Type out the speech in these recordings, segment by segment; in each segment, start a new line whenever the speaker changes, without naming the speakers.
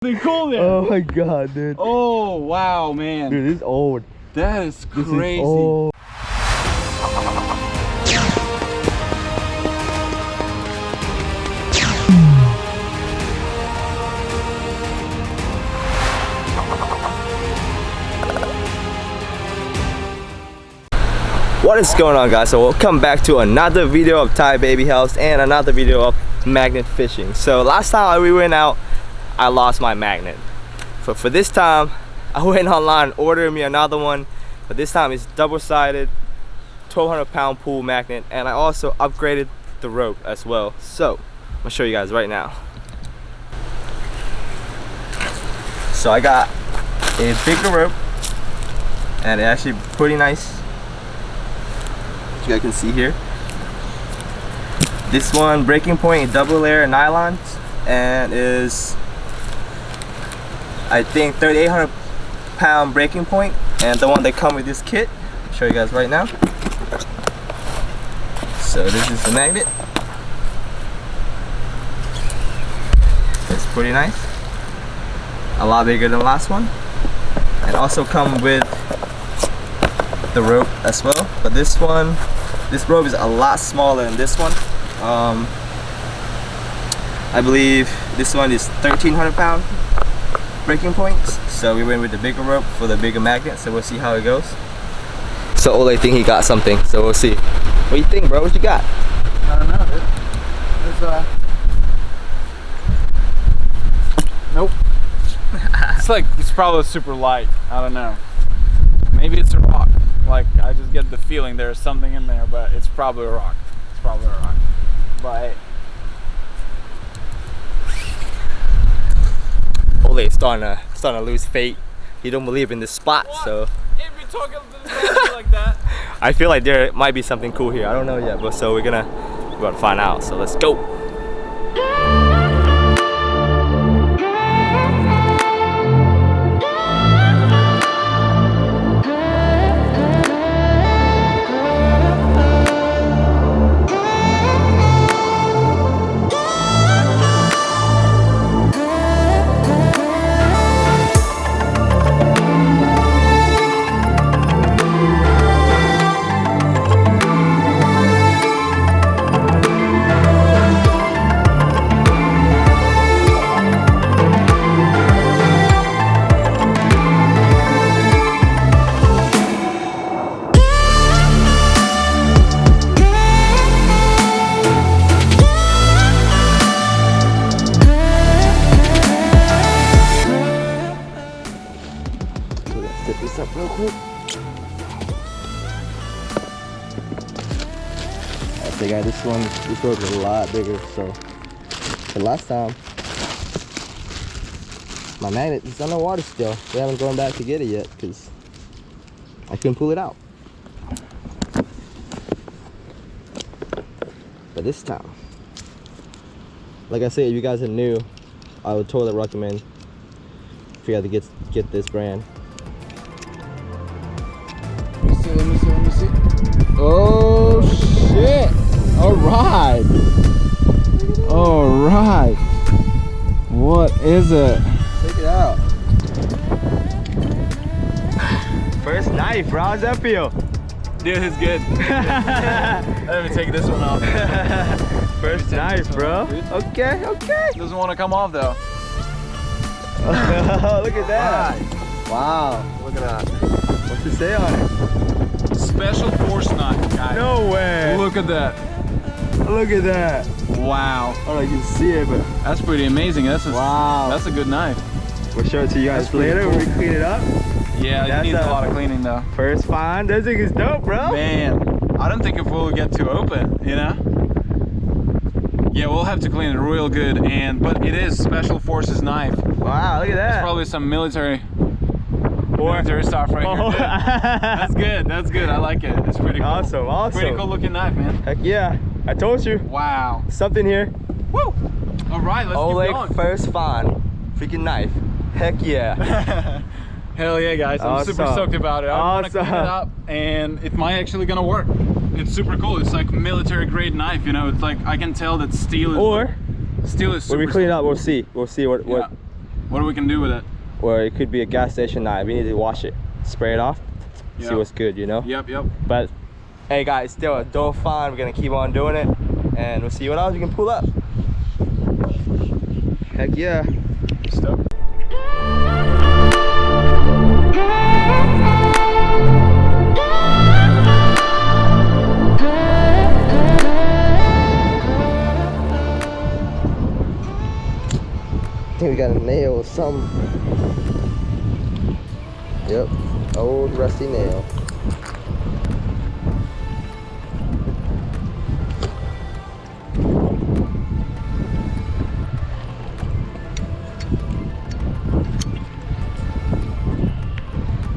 Cool there.
Oh my god, dude.
Oh wow, man.
Dude, this is old.
That is crazy.
This is old. What is going on, guys? So welcome back to another video of Thai baby house and another video of magnet fishing. So last time we went out, I lost my magnet. For this time, I went online, ordered me another one, but this time it's double-sided 1,200 pound pool magnet, and I also upgraded the rope as well. So I'm gonna show you guys right now. So I got a bigger rope, and it's actually pretty nice. As you guys can see here, this one breaking point is double layer nylon and is, I think, 3,800 pound breaking point, and the one that come with this kit, I'll show you guys right now. So this is the magnet. It's pretty nice, a lot bigger than the last one, and also come with the rope as well. But this rope is a lot smaller than this one. I believe this one is 1,300 pound breaking points, so we went with the bigger rope for the bigger magnet. So we'll see how it goes. So Ole think he got something, so we'll see. What do you think, bro? What you got?
I don't know, dude. There's nope. It's probably super light. I don't know. Maybe it's a rock. Like, I just get the feeling there's something in there, but it's probably a rock. It's probably a rock. But
Ole starting to lose faith. He don't believe in this spot, what? So.
If you're talking like that.
I feel like there might be something cool here. I don't know yet, but so we're gonna find out. So let's go. Set this up real quick. Okay, guys, this rope is a lot bigger. So the last time, my magnet is underwater still. We haven't gone back to get it yet because I couldn't pull it out. But this time, like I said, if you guys are new, I would totally recommend for you guys to get this brand.
Let me see. Oh shit! Alright! Alright! What is it?
Check it out. First knife, bro. How's that feel?
Dude, it's good. Let me take this one off.
First knife, bro. Okay.
Doesn't want to come off though.
Look at that. Wow. Look at that. What's it say on it?
Special force knife, guys.
No way.
Look at that.
Look at that.
Wow.
I don't know if you can see it, but
that's pretty amazing.
Wow.
That's a good knife.
We'll show it to you guys later when we clean it up.
Yeah, it needs a lot of cleaning though.
First find. This thing is dope, bro.
Man, I don't think it will get too open, you know? Yeah, we'll have to clean it real good, but it is Special Forces knife.
Wow, look at that.
It's probably some military stuff right here. That's good. I like it. It's pretty cool.
Awesome.
Pretty cool looking knife, man.
Heck yeah. I told you.
Wow.
Something here.
Woo! Alright, let's keep going.
First find. Freaking knife. Heck yeah.
Hell yeah, guys. I'm super stoked about it. I want to clean it up, and it might actually gonna work. It's super cool. It's like military grade knife, you know. It's like I can tell that steel is
Or
steel is super
when we clean it up, we'll see. We'll see what
What we can do with it?
Or it could be a gas station knife. We need to wash it, spray it off, see what's good, you know?
Yep.
But hey guys, still a dope find. We're gonna keep on doing it, and we'll see what else we can pull up. Heck yeah.
Stoked.
I think we got a nail or something. Yep, old rusty nail.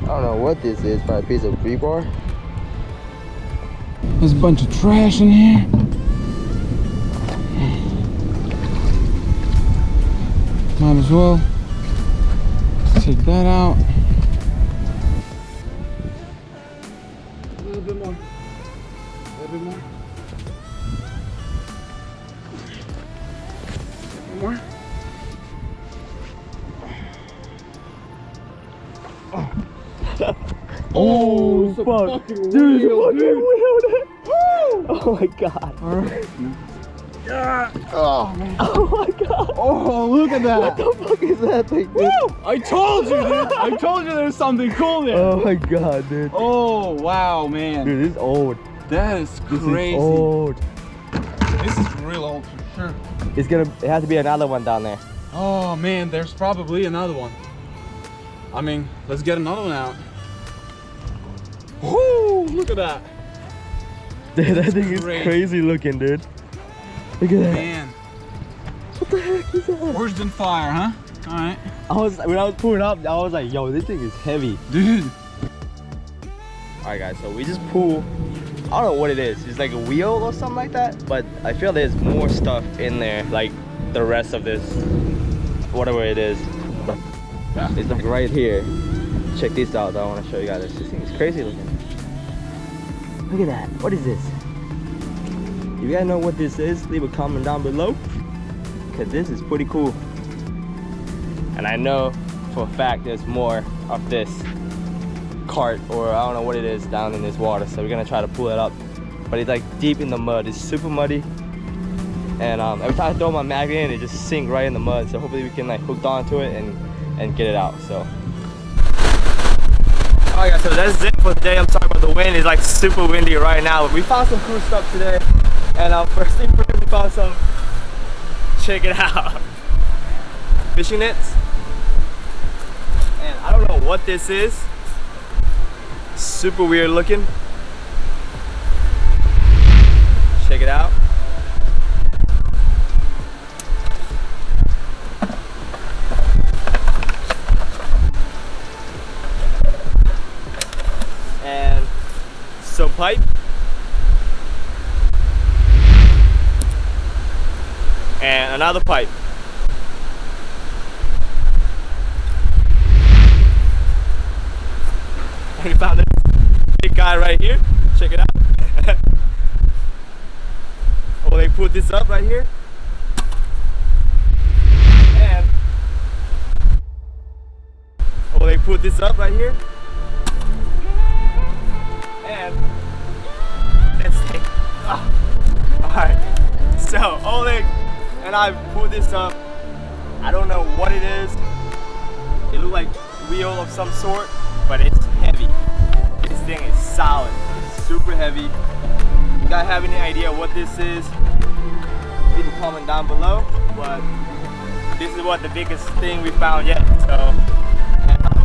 I don't know what this is, probably a piece of rebar.
There's a bunch of trash in here. Might as well take that out. A little bit more. A little bit more. More.
Oh, fuck. Dude, you fucking wheeled it. Oh my god.
Alright. Oh man.
Oh my god.
Oh, look at that.
What the fuck is that thing, dude?
Woo! I told you, dude. I told you there's something cool there.
Oh my god, dude.
Oh, wow, man.
Dude, this is old.
That is crazy.
This is old.
This is real old for sure.
It has to be another one down there.
Oh man, there's probably another one. I mean, let's get another one out. Woo! Look at that.
Dude, that thing is crazy looking, dude. Look at that.
Man.
What the heck is that?
Worse than fire, huh? Alright.
When I was pulling up, I was like, yo, this thing is heavy.
Dude.
Alright guys, so we just pull, I don't know what it is. It's like a wheel or something like that. But I feel there's more stuff in there, like the rest of this, whatever it is.
Yeah.
It's like right here. Check this out, I want to show you guys this. This thing is crazy looking. Look at that. What is this? If you guys know what this is, leave a comment down below. Because this is pretty cool. And I know for a fact there's more of this cart, or I don't know what it is, down in this water. So we're going to try to pull it up. But it's like deep in the mud. It's super muddy. And every time I throw my magnet in, it just sinks right in the mud. So hopefully we can like hook onto it and get it out. So. Alright guys, so that's it for today. I'm sorry about the wind. It's like super windy right now. But we found some cool stuff today. And first thing first, we found some, check it out, fishing nets. And I don't know what this is. Super weird looking. Check it out. And some pipe. And another pipe. And we found this big guy right here. Check it out. Oh, they put this up right here. And oh, they put this up right here. And let's take. Oh. Alright. So Oleg and I pulled this up. I don't know what it is. It looks like wheel of some sort, but it's heavy. This thing is solid. It's super heavy. If you guys have any idea what this is, leave a comment down below. But this is what the biggest thing we found yet. So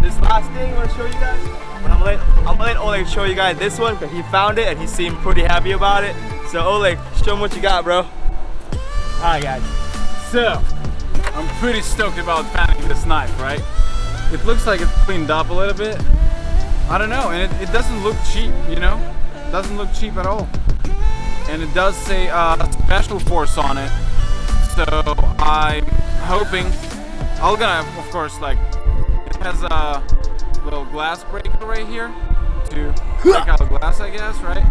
this last thing I'm gonna show you guys. But I'm gonna let Oleg show you guys this one because he found it and he seemed pretty happy about it. So Oleg, show him what you got, bro. Alright guys,
So, I'm pretty stoked about finding this knife, right? It looks like it's cleaned up a little bit. I don't know, and it doesn't look cheap, you know? It doesn't look cheap at all. And it does say special force on it. So, I'm hoping, I'm gonna, of course, like, it has a little glass breaker right here to break out the glass, I guess, right?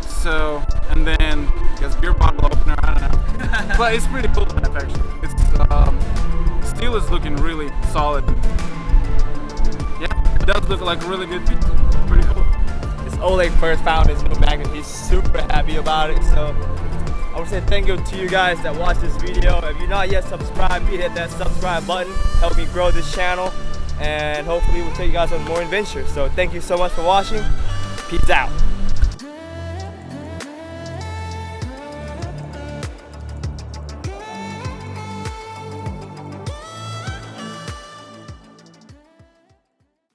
So, and then I guess beer bottle opener, I don't know. But it's pretty cool knife actually. It's steel is looking really solid. Yeah, it does look like a really good piece. Pretty cool.
This Oleg first found his new magnet. He's super happy about it. So I want to say thank you to you guys that watched this video. If you're not yet subscribed, please hit that subscribe button. Help me grow this channel. And hopefully we'll take you guys on more adventures. So thank you so much for watching. Peace out.